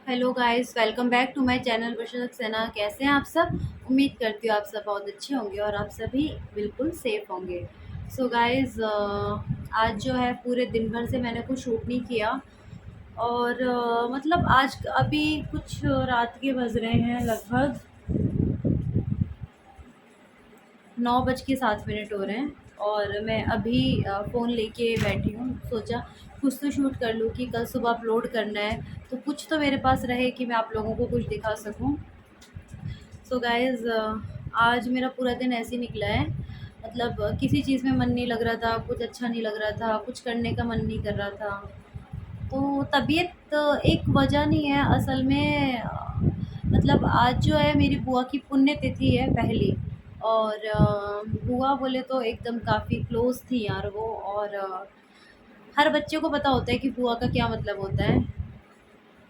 Hello guys, welcome back to my channel Varsha Saxena. कैसे हैं आप सब? उम्मीद करती हूँ आप सब बहुत अच्छे होंगे और आप सभी बिल्कुल सेफ होंगे। सो गाइस, आज जो है पूरे दिन भर से मैंने कुछ शूट नहीं किया और मतलब आज अभी कुछ रात के बज रहे हैं, लगभग 9:07 हो रहे हैं और मैं अभी फ़ोन लेके बैठी हूँ। सोचा कुछ तो शूट कर लूँ कि कल सुबह अपलोड करना है, तो कुछ तो मेरे पास रहे कि मैं आप लोगों को कुछ दिखा सकूँ। सो गाइज़, आज मेरा पूरा दिन ऐसे ही निकला है। मतलब किसी चीज़ में मन नहीं लग रहा था, कुछ अच्छा नहीं लग रहा था, कुछ करने का मन नहीं कर रहा था। तो तबीयत एक वजह नहीं है असल में। मतलब आज जो है मेरी बुआ की पुण्यतिथि है पहली। और बुआ बोले तो एकदम काफ़ी क्लोज़ थी यार वो। और हर बच्चे को पता होता है कि बुआ का क्या मतलब होता है।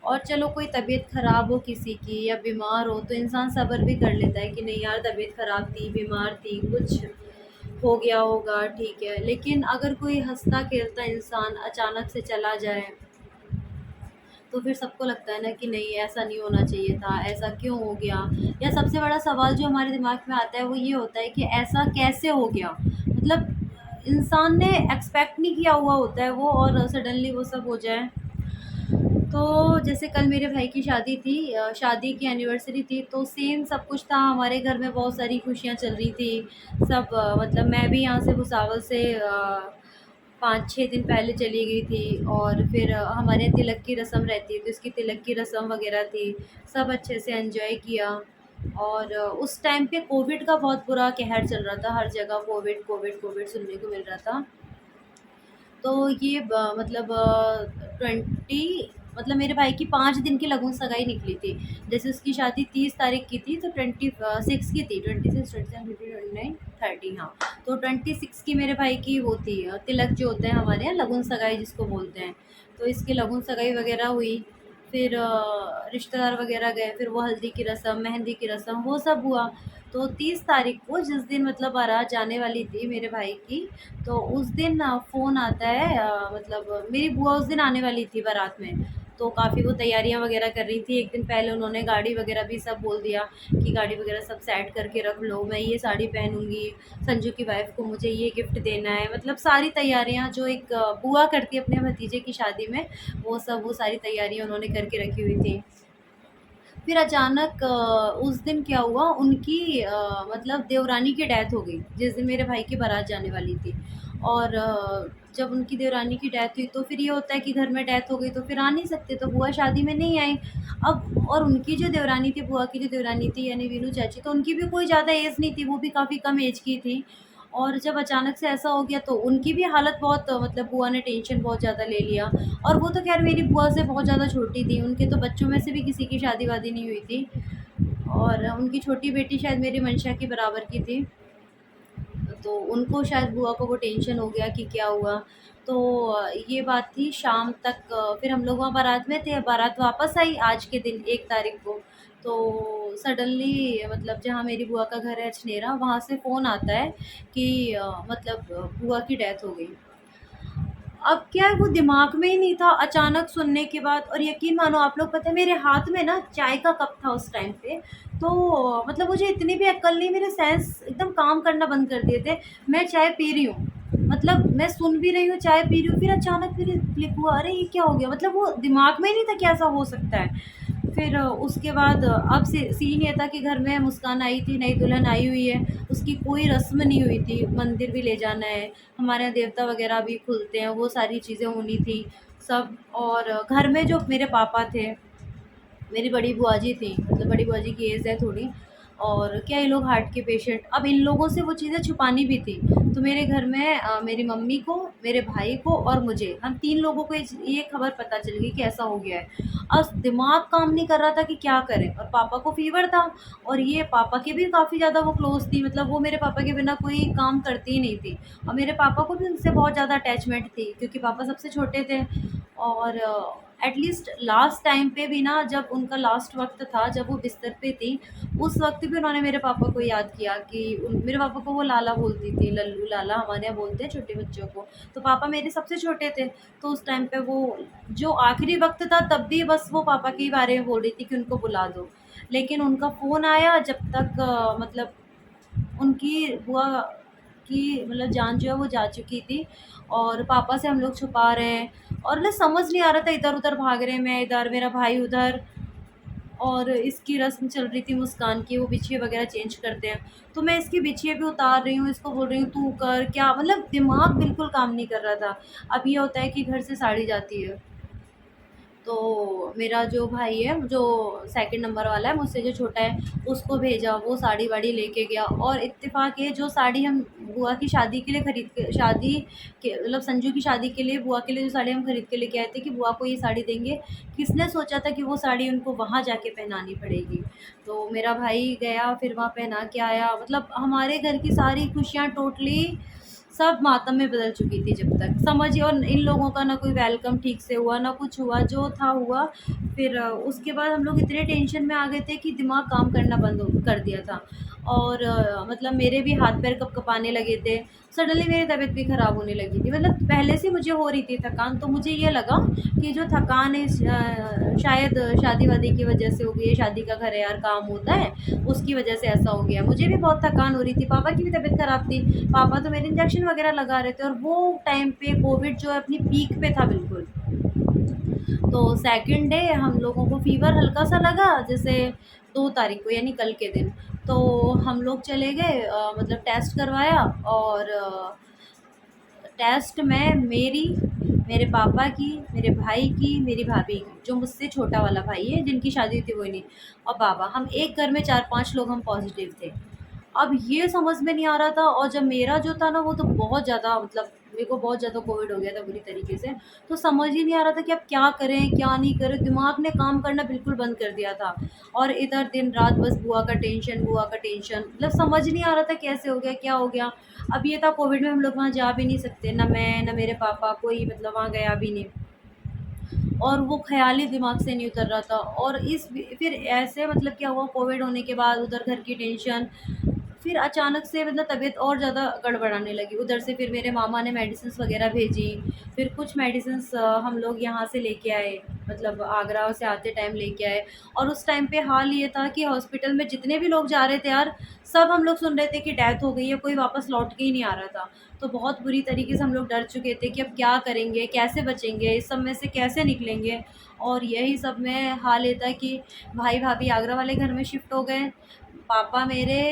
और चलो कोई तबीयत ख़राब हो किसी की या बीमार हो तो इंसान सब्र भी कर लेता है कि नहीं यार, तबीयत ख़राब थी, बीमार थी, कुछ हो गया होगा, ठीक है। लेकिन अगर कोई हँसता खेलता इंसान अचानक से चला जाए तो फिर सबको लगता है ना कि नहीं, ऐसा नहीं होना चाहिए था, ऐसा क्यों हो गया। या सबसे बड़ा सवाल जो हमारे दिमाग में आता है वो ये होता है कि ऐसा कैसे हो गया। मतलब इंसान ने एक्सपेक्ट नहीं किया हुआ होता है वो, और सडनली वो सब हो जाए। तो जैसे कल मेरे भाई की शादी थी, शादी की एनिवर्सरी थी, तो सेम सब कुछ था हमारे घर में, बहुत सारी खुशियाँ चल रही थी। सब मतलब मैं भी यहाँ से भुसावल से 5-6 दिन पहले चली गई थी। और फिर हमारे यहाँ तिलक की रस्म रहती है, तो इसकी तिलक की रस्म वगैरह थी। सब अच्छे से एंजॉय किया। और उस टाइम पे कोविड का बहुत बुरा कहर चल रहा था, हर जगह कोविड कोविड कोविड सुनने को मिल रहा था। तो ये मतलब 20, मतलब मेरे भाई की 5 दिन की लगन सगाई निकली थी। जैसे उसकी शादी 30 तारीख की थी तो 26 की थी, 26, 27, 28, 29, 30, हाँ। तो 26 की मेरे भाई की वो थी, तिलक जो होता है हमारे यहाँ, लगन सगाई जिसको बोलते हैं। तो इसकी लगन सगाई वगैरह हुई। फिर रिश्तेदार वगैरह गए, फिर वो हल्दी की रस्म, मेहंदी की रस्म, वो सब हुआ। तो 30 तारीख को, जिस दिन मतलब बारात जाने वाली थी मेरे भाई की, तो उस दिन फ़ोन आता है, मतलब मेरी बुआ उस दिन आने वाली थी बारात में। तो काफ़ी वो तैयारियां वगैरह कर रही थी। एक दिन पहले उन्होंने गाड़ी वगैरह भी सब बोल दिया कि गाड़ी वगैरह सब सेट करके रख लो, मैं ये साड़ी पहनूंगी, संजू की वाइफ को मुझे ये गिफ्ट देना है। मतलब सारी तैयारियां जो एक बुआ करती है अपने भतीजे की शादी में, वो सारी तैयारियां उन्होंने करके रखी हुई थी। फिर अचानक उस दिन क्या हुआ, उनकी मतलब देवरानी की डेथ हो गई जिस दिन मेरे भाई की बारात जाने वाली थी। और जब उनकी देवरानी की डेथ हुई तो फिर ये होता है कि घर में डेथ हो गई तो फिर आ नहीं सकते, तो बुआ शादी में नहीं आई। अब और उनकी जो देवरानी थी, बुआ की जो देवरानी थी यानी वीनू चाची, तो उनकी भी कोई ज़्यादा एज नहीं थी, वो भी काफ़ी कम एज की थी। और जब अचानक से ऐसा हो गया तो उनकी भी हालत बहुत, मतलब बुआ ने टेंशन बहुत ज़्यादा ले लिया। और वो तो ख़ैर मेरी बुआ से बहुत ज़्यादा छोटी थी, उनके तो बच्चों में से भी किसी की शादी-वादी नहीं हुई थी। और उनकी छोटी बेटी शायद मेरी मंशा के बराबर की थी। तो उनको शायद बुआ को वो टेंशन हो गया कि क्या हुआ। तो ये बात थी शाम तक। फिर हम लोग वहाँ बारात में थे, बारात वापस आई आज के दिन 1 तारीख को। तो सडनली मतलब जहाँ मेरी बुआ का घर है अछनेरा, वहाँ से फ़ोन आता है कि मतलब बुआ की डेथ हो गई। अब क्या है, वो दिमाग में ही नहीं था अचानक सुनने के बाद। और यकीन मानो आप लोग, पता है मेरे हाथ में ना चाय का कप था उस टाइम पे। तो मतलब मुझे इतनी भी अक्ल नहीं, मेरे सेंस एकदम काम करना बंद कर दिए थे। मैं चाय पी रही हूँ, मतलब मैं सुन भी रही हूँ, चाय पी रही हूँ, फिर अचानक फिर क्लिक हुआ, अरे ये क्या हो गया। मतलब वो दिमाग में ही नहीं था कि ऐसा हो सकता है। फिर उसके बाद अब सीन ये था कि घर में मुस्कान आई थी, नई दुल्हन आई हुई है, उसकी कोई रस्म नहीं हुई थी, मंदिर भी ले जाना है, हमारे यहाँ देवता वगैरह भी खुलते हैं, वो सारी चीज़ें होनी थी सब। और घर में जो मेरे पापा थे, मेरी बड़ी बुआ जी थी, मतलब बड़ी बुआ जी की एज है थोड़ी। और क्या, ये लोग हार्ट के पेशेंट, अब इन लोगों से वो चीज़ें छुपानी भी थी। तो मेरे घर में मेरी मम्मी को, मेरे भाई को और मुझे, हम 3 लोगों को ये खबर पता चल गई कि ऐसा हो गया है। अब दिमाग काम नहीं कर रहा था कि क्या करें, और पापा को फ़ीवर था। और ये पापा के भी काफ़ी ज़्यादा वो क्लोज़ थी, मतलब वो मेरे पापा के बिना कोई काम करती ही नहीं थी। और मेरे पापा को भी उनसे बहुत ज़्यादा अटैचमेंट थी क्योंकि पापा सबसे छोटे थे। और एटलीस्ट लास्ट टाइम पे भी ना, जब उनका लास्ट वक़्त था, जब वो बिस्तर पे थी, उस वक़्त भी उन्होंने मेरे पापा को याद किया कि मेरे पापा को वो लाला बोलती थी, लल्लू लाला हमारे यहाँ बोलते हैं छोटे बच्चों को। तो पापा मेरे सबसे छोटे थे, तो उस टाइम पे वो जो आखिरी वक़्त था तब भी बस वो पापा के ही बारे में बोल रही थी कि उनको बुला दो। लेकिन उनका फ़ोन आया जब तक मतलब उनकी बुआ की मतलब जान जो है वो जा चुकी थी, और पापा से हम लोग छुपा रहे हैं, और ना समझ नहीं आ रहा था, इधर-उधर भाग रहे हैं, मैं इधर, मेरा भाई उधर। और इसकी रस्म चल रही थी मुस्कान की, वो बिछिए वगैरह चेंज करते हैं, तो मैं इसकी बिछिए भी उतार रही हूँ, इसको बोल रही हूँ तू कर, क्या मतलब दिमाग बिल्कुल काम नहीं कर रहा था। अब ये होता है कि घर से साड़ी जाती है, तो मेरा जो भाई है, जो सेकंड नंबर वाला है, मुझसे जो छोटा है, उसको भेजा, वो साड़ी-वाड़ी लेके गया, और इत्तेफ़ाक है जो साड़ी हम बुआ की शादी के लिए खरीद के, शादी के मतलब संजू की शादी के लिए, बुआ के लिए जो साड़ी हम खरीद के लेके आए थे कि बुआ को ये साड़ी देंगे, किसने सोचा था कि वो साड़ी उनको वहाँ जाके पहनानी पड़ेगी। तो मेरा भाई गया, फिर वहाँ पहना के आया, मतलब हमारे घर की सारी खुशियाँ टोटली सब मातम में बदल चुकी थी जब तक, समझिए। और इन लोगों का ना कोई वेलकम ठीक से हुआ, ना कुछ हुआ, जो था हुआ। फिर उसके बाद हम लोग इतने टेंशन में आ गए थे कि दिमाग काम करना बंद हो कर दिया था, और मतलब मेरे भी हाथ पैर कँपकपाने लगे थे। सडनली मेरी तबीयत भी ख़राब होने लगी थी, मतलब पहले से मुझे हो रही थी थकान, तो मुझे ये लगा कि जो थकान है शायद शादी-वादी की वजह से हो गई है, शादी का घर है यार, काम होता है, उसकी वजह से ऐसा हो गया। मुझे भी बहुत थकान हो रही थी, पापा की भी तबीयत ख़राब थी, पापा तो मेरे इंजेक्शन वगैरह लगा रहे थे, और वो टाइम पे कोविड जो है अपनी पीक पे था बिल्कुल। तो सेकंड डे हम लोगों को फ़ीवर हल्का-सा लगा, जैसे 2 तारीख को यानी कल के दिन। तो हम लोग चले गए, मतलब टेस्ट करवाया, और टेस्ट में मेरी, मेरे पापा की, मेरे भाई की, मेरी भाभी की, जो मुझसे छोटा वाला भाई है जिनकी शादी हुई थी वो नहीं, और बाबा, हम एक घर में 4-5 लोग हम पॉज़िटिव थे। अब ये समझ में नहीं आ रहा था, और जब मेरा जो था ना वो तो बहुत ज़्यादा, मतलब मेरे को बहुत ज़्यादा कोविड हो गया था बुरी तरीके से। तो समझ ही नहीं आ रहा था कि अब क्या करें, क्या नहीं करें, दिमाग ने काम करना बिल्कुल बंद कर दिया था। और इधर दिन-रात बस बुआ का टेंशन, मतलब समझ नहीं आ रहा था कैसे हो गया, क्या हो गया। अब ये था कोविड में हम लोग वहाँ जा भी नहीं सकते, ना मैं, ना मेरे पापा, कोई मतलब वहाँ गया भी नहीं। और वो ख़्याल ही दिमाग से नहीं उतर रहा था, और फिर ऐसे मतलब क्या हुआ, कोविड होने के बाद उधर घर की टेंशन, फिर अचानक से मतलब तबीयत और ज़्यादा गड़बड़ाने लगी। उधर से फिर मेरे मामा ने मेडिसिन्स वग़ैरह भेजी, फिर कुछ मेडिसिन्स हम लोग यहाँ से लेके आए, मतलब आगरा से आते टाइम लेके आए। और उस टाइम पे हाल ये था कि हॉस्पिटल में जितने भी लोग जा रहे थे यार, सब हम लोग सुन रहे थे कि डेथ हो गई है, कोई वापस लौट के ही नहीं आ रहा था। तो बहुत बुरी तरीके से हम लोग डर चुके थे कि अब क्या करेंगे, कैसे बचेंगे, इस सब में से कैसे निकलेंगे। और यही सब में हाल ये था कि भाई-भाभी आगरा वाले घर में शिफ्ट हो गए, पापा मेरे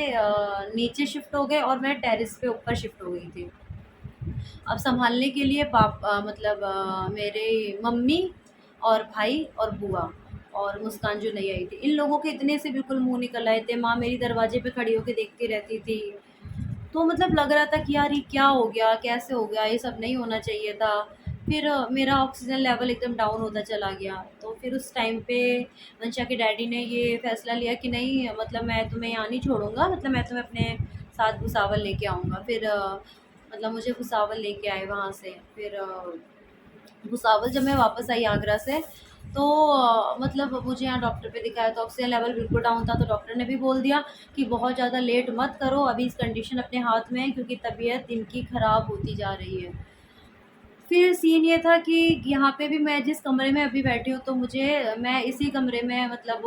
नीचे शिफ्ट हो गए, और मैं टेरेस पे ऊपर शिफ्ट हो गई थी। अब सँभालने के लिए मतलब मेरे मम्मी और भाई और बुआ और मुस्कान जो नई आई थी, इन लोगों के इतने से बिल्कुल मुँह निकल आए थे। माँ मेरी दरवाज़े पे खड़ी होके देखती रहती थी। तो मतलब लग रहा था कि यार ये क्या हो गया? कैसे हो गया? ये सब नहीं होना चाहिए था। फिर मेरा ऑक्सीजन लेवल एकदम डाउन होता चला गया। तो फिर उस टाइम पे मंशा के डैडी ने ये फ़ैसला लिया कि नहीं, मतलब मैं तुम्हें यहाँ नहीं छोड़ूँगा, मतलब मैं तुम्हें अपने साथ भुसावल लेके आऊँगा। फिर मतलब मुझे भुसावल लेके आए वहाँ से। फिर भुसावल जब मैं वापस आई आगरा से, तो मतलब मुझे यहाँ डॉक्टर पे दिखाया, तो ऑक्सीजन लेवल बिल्कुल डाउन था, तो डॉक्टर ने भी बोल दिया कि बहुत ज़्यादा लेट मत करो, अभी इस कंडीशन अपने हाथ में है, क्योंकि तबीयत इनकी ख़राब होती जा रही है। फिर सीन ये था कि यहाँ पे भी मैं जिस कमरे में अभी बैठी हूँ, तो मैं इसी कमरे में, मतलब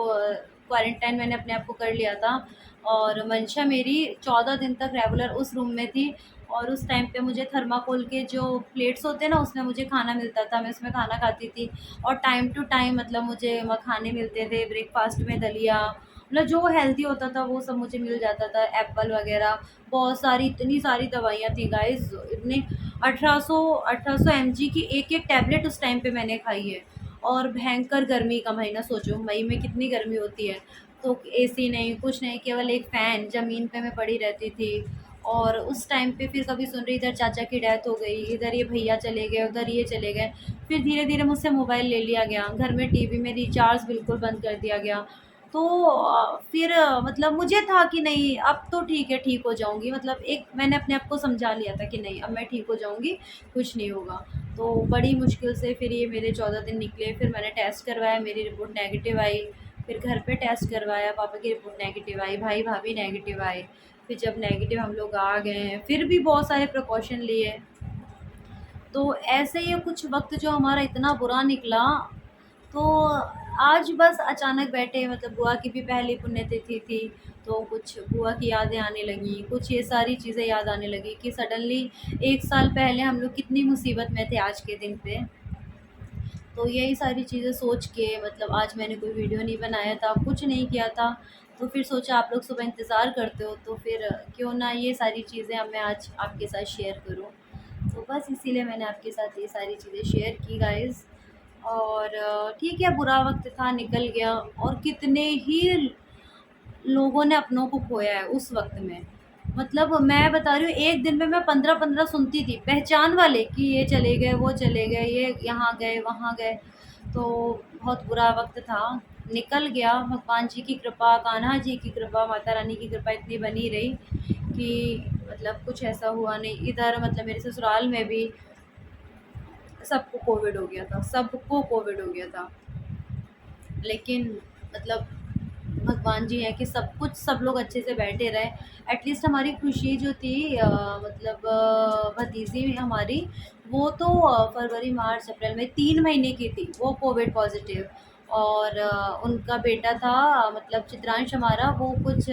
क्वारंटाइन मैंने अपने आप को कर लिया था, और मंशा मेरी 14 दिन तक रेगुलर उस रूम में थी। और उस टाइम पे मुझे थर्माकोल के जो प्लेट्स होते हैं ना, उसमें मुझे खाना मिलता था, मैं उसमें खाना खाती थी। और टाइम टू टाइम मतलब मुझे मखाने मिलते थे, ब्रेकफ़ास्ट में दलिया, मतलब जो हेल्दी होता था वो सब मुझे मिल जाता था, एप्पल वग़ैरह। बहुत सारी, इतनी सारी दवाइयाँ थी गाइज़, इतनी 1800 एमजी की एक-एक टैबलेट उस टाइम पे मैंने खाई है। और भयंकर गर्मी का महीना, सोचो मई में कितनी गर्मी होती है। तो एसी नहीं, कुछ नहीं, केवल एक फ़ैन, ज़मीन पे मैं पड़ी रहती थी। और उस टाइम पे फिर कभी सुन रही इधर चाचा की डेथ हो गई, इधर ये भैया चले गए, उधर ये चले गए। फिर धीरे-धीरे मुझसे मोबाइल ले लिया गया, घर में टीवी में रिचार्ज बिल्कुल बंद कर दिया गया। तो फिर मतलब मुझे था कि नहीं अब तो ठीक है, ठीक हो जाऊँगी, मतलब एक मैंने अपने आप को समझा लिया था कि नहीं अब मैं ठीक हो जाऊँगी, कुछ नहीं होगा। तो बड़ी मुश्किल से फिर ये मेरे 14 दिन निकले, फिर मैंने टेस्ट करवाया, मेरी रिपोर्ट नेगेटिव आई। फिर घर पे टेस्ट करवाया, पापा की रिपोर्ट नेगेटिव आई, भाई-भाभी नेगेटिव आए। फिर जब नेगेटिव हम लोग आ गए हैं, फिर भी बहुत सारे प्रिकॉशन लिए। तो ऐसे ही कुछ वक़्त जो हमारा इतना बुरा निकला, तो आज बस अचानक बैठे, मतलब बुआ की भी पहली पुण्यतिथि थी, तो कुछ बुआ की यादें आने लगीं, कुछ ये सारी चीज़ें याद आने लगी कि सडनली 1 साल पहले हम लोग कितनी मुसीबत में थे आज के दिन पे। तो यही सारी चीज़ें सोच के मतलब आज मैंने कोई वीडियो नहीं बनाया था, कुछ नहीं किया था, तो फिर सोचा आप लोग सुबह इंतज़ार करते हो, तो फिर क्यों ना ये सारी चीज़ें अब मैं आज आपके साथ शेयर करूँ। तो बस इसीलिए मैंने आपके साथ ये सारी चीज़ें शेयर की गाइज़। और ठीक है, बुरा वक़्त था, निकल गया, और कितने ही लोगों ने अपनों को खोया है उस वक़्त में। मतलब मैं बता रही हूँ, एक दिन में मैं 15-15 सुनती थी, पहचान वाले कि ये चले गए, वो चले गए, ये यहाँ गए, वहाँ गए। तो बहुत बुरा वक़्त था, निकल गया। भगवान जी की कृपा, कान्हा जी की कृपा, माता रानी की कृपा इतनी बनी रही कि मतलब कुछ ऐसा हुआ नहीं। इधर मतलब मेरे ससुराल में भी सबको कोविड हो गया था, सबको कोविड हो गया था। लेकिन मतलब भगवान जी हैं कि सब कुछ सब लोग अच्छे से बैठे रहे। एटलीस्ट हमारी खुशी जो थी मतलब भतीजी हमारी, वो तो फरवरी मार्च अप्रैल में 3 महीने की थी, वो कोविड पॉजिटिव। और उनका बेटा था मतलब चित्रांश हमारा, वो कुछ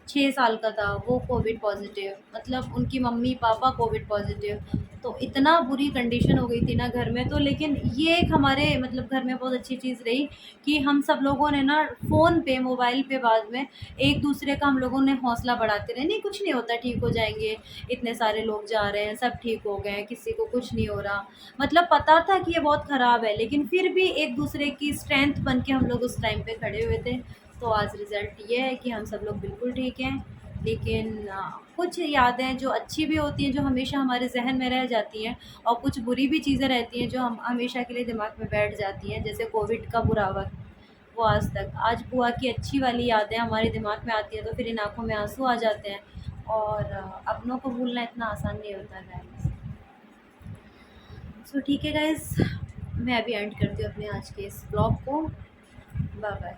6 साल का था, वो कोविड पॉजिटिव। मतलब उनकी मम्मी पापा कोविड पॉजिटिव। तो इतना बुरी कंडीशन हो गई थी ना घर में। तो लेकिन ये एक हमारे मतलब घर में बहुत अच्छी चीज़ रही कि हम सब लोगों ने ना फ़ोन पे, मोबाइल पे बाद में एक दूसरे का हम लोगों ने हौसला बढ़ाते रहे, नहीं कुछ नहीं होता, ठीक हो जाएँगे, इतने सारे लोग जा रहे हैं, सब ठीक हो गए हैं, किसी को कुछ नहीं हो रहा। मतलब पता था कि ये बहुत ख़राब है, लेकिन फिर भी एक दूसरे की स्ट्रेंथ बन के हम लोग उस टाइम पे खड़े हुए थे। तो आज रिज़ल्ट ये है कि हम सब लोग बिल्कुल ठीक हैं। लेकिन कुछ यादें जो अच्छी भी होती हैं, जो हमेशा हमारे ज़हन में रह जाती हैं, और कुछ बुरी भी चीज़ें रहती हैं जो हम हमेशा के लिए दिमाग में बैठ जाती हैं, जैसे कोविड का बुरा वक़्त, वो आज तक। आज बुआ की अच्छी वाली यादें हमारे दिमाग में आती हैं, तो फिर इन आँखों में आँसू आ जाते हैं। और अपनों को भूलना इतना आसान नहीं होता गाइस। सो ठीक है गाइस, मैं अभी एंड करती हूँ अपने आज के इस ब्लॉग को। Bye bye.